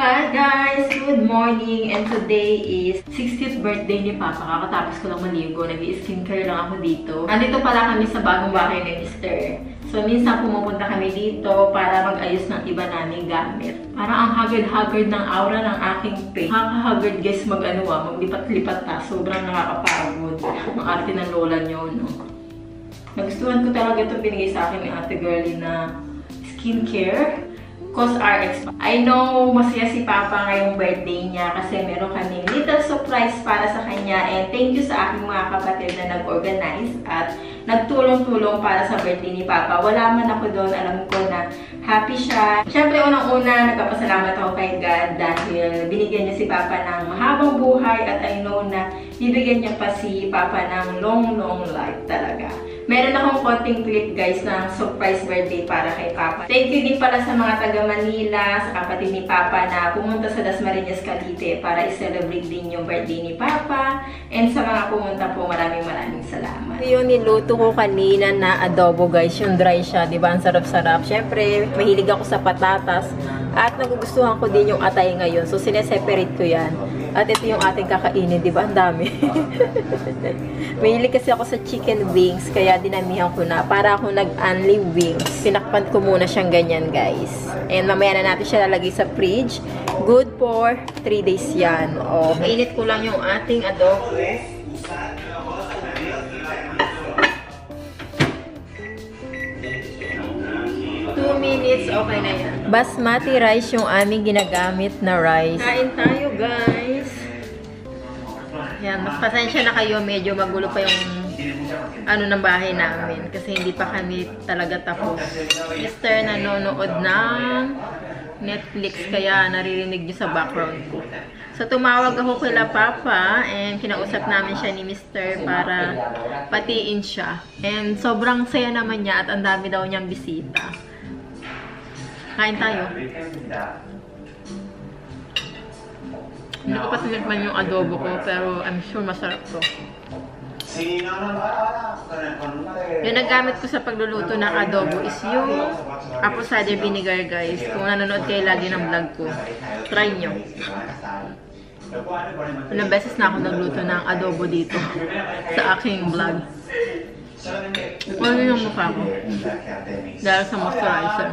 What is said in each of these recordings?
Hi guys! Good morning! And today is 60th birthday ni Papa. Kakatapos ko lang maligo. Nag-i-skincare lang ako dito. Andito pala kami sa bagong bahay ni Mr. So, minsan pumupunta kami dito para mag-ayos ng iba naming gamit. Parang ang haggard-haggard ng aura ng aking face. Nakaka-haggard guys maglipat-lipat ta. Sobrang nakakapagod. Ang arte ng lola nyo, no? Nagustuhan ko talaga ito binigay sa akin ni Ate Girlie na skincare. COSRX. I know masaya si Papa ngayong birthday niya kasi meron kaming little surprise para sa kanya, and thank you sa aking mga kapatid na nag-organize at nagtulong-tulong para sa birthday ni Papa. Wala man ako doon, alam ko na happy siya. Siyempre, unang-una, nagpapasalamat ako kay God dahil binigyan niya si Papa ng mahabang buhay at I know na bibigyan niya pa si Papa ng long life talaga. Meron akong konting clip guys ng surprise birthday para kay Papa. Thank you din pala sa mga taga Manila, sa kapatid ni Papa na pumunta sa Dasmariñas, Cavite para i-celebrate din yung birthday ni Papa. And sa mga pumunta po, maraming salamat. Yung niluto ko kanina na adobo guys, yung dry siya, di ba? Ang sarap-sarap. Syempre, mahilig ako sa patatas at nagugustuhan ko din yung atay ngayon. So, sineseparate ko yan. At ito yung ating kakainin, di ba? Ang dami. Mahilig kasi ako sa chicken wings, kaya dinamihan ko na. Para ako nag-only wings. Pinakpan ko muna siyang ganyan, guys. And mamaya na natin siya lalagay sa fridge. Good for 3 days yan. O, mainit ko lang yung ating adobo. 2 minutes, okay na yan. Basmati rice yung aming ginagamit na rice. Kain tayo, guys. Yan, pasensya na kayo. Medyo magulo pa yung ng bahay namin. Kasi hindi pa kami talaga tapos. Mr. nanonood ng Netflix, kaya naririnig nyo sa background ko. So, tumawag ako kila Papa and kinausap namin siya ni Mr. para patiin siya. And sobrang saya naman niya at ang dami daw niyang bisita. Kain tayo. Hindi ko pa tinikman yung adobo ko, pero I'm sure masarap to. Yung nagamit ko sa pagluluto ng adobo is yung apple cider vinegar, guys. Kung nanonood kayo lagi ng vlog ko, try nyo. Ilang beses na ako nagluto ng adobo dito sa aking vlog. Ano yung mukha ko? Dahil sa moisturizer.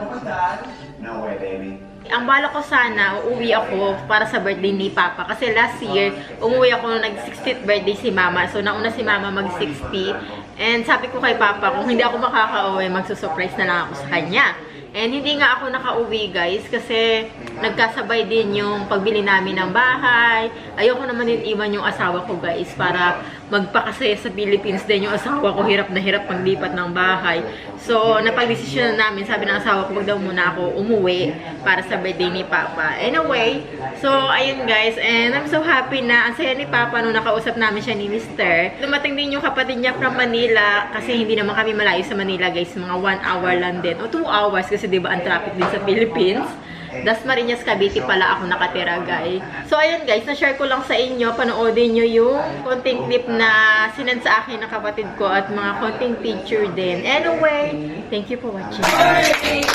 Ang bala ko sana, uuwi ako para sa birthday ni Papa. Kasi last year, umuwi ako nung nag-60th birthday si Mama. So, nauna si Mama mag-60. And sabi ko kay Papa, kung hindi ako makaka-uwi, magsusurprise na lang ako sa kanya. And hindi nga ako nakauwi, guys, kasi nagkasabay din yung pagbili namin ng bahay. Ayoko naman din iwan yung asawa ko, guys, para magpakasaya sa Philippines din yung asawa ko. Hirap na hirap paglipat ng bahay. So, napag-desisyon na namin, sabi ng asawa ko, wag daw muna ako umuwi para sa birthday ni Papa. Anyway, so, ayun guys, and I'm so happy na ang saya ni Papa nung nakausap namin siya ni Mr. Dumating din yung kapatid niya from Manila, kasi hindi naman kami malayo sa Manila, guys, mga 1 hour lang din, o 2 hours, kasi diba ang traffic din sa Philippines. Dasmariñas, Cavite pala ako nakatira, guys. So, ayun guys, na-share ko lang sa inyo. Panoodin nyo yung konting clip na sinend sa akin ng kapatid ko at mga konting picture din. Anyway, thank you for watching. Happy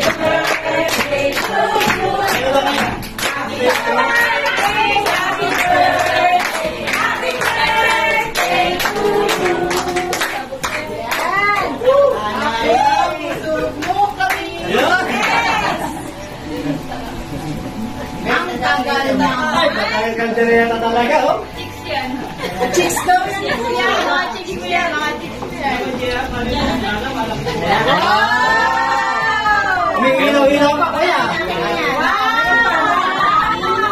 birthday to you. Happy birthday, happy birthday, happy birthday to you. Ay, kandereta talaga, oh. Chicks yan. Chicks daw yan. Mga chicks ko yan. Mga chicks ko yan. Umiilaw-ilaw pa kaya.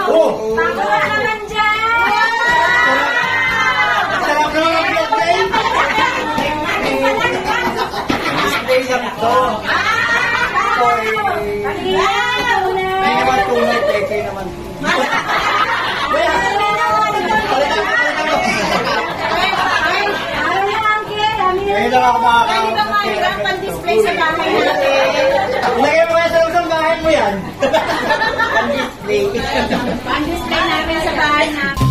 Oh! Tawa naman dyan! Sarap naman ang birthday. Display sa ito. May naman tunay, peke naman. Ngayon lang ako makakawag. Pwede ba mahirap pang-display sa bahay natin? Ilagay mo nga sa bahay mo yan. Pang-display. Pang-display namin sa bahay natin.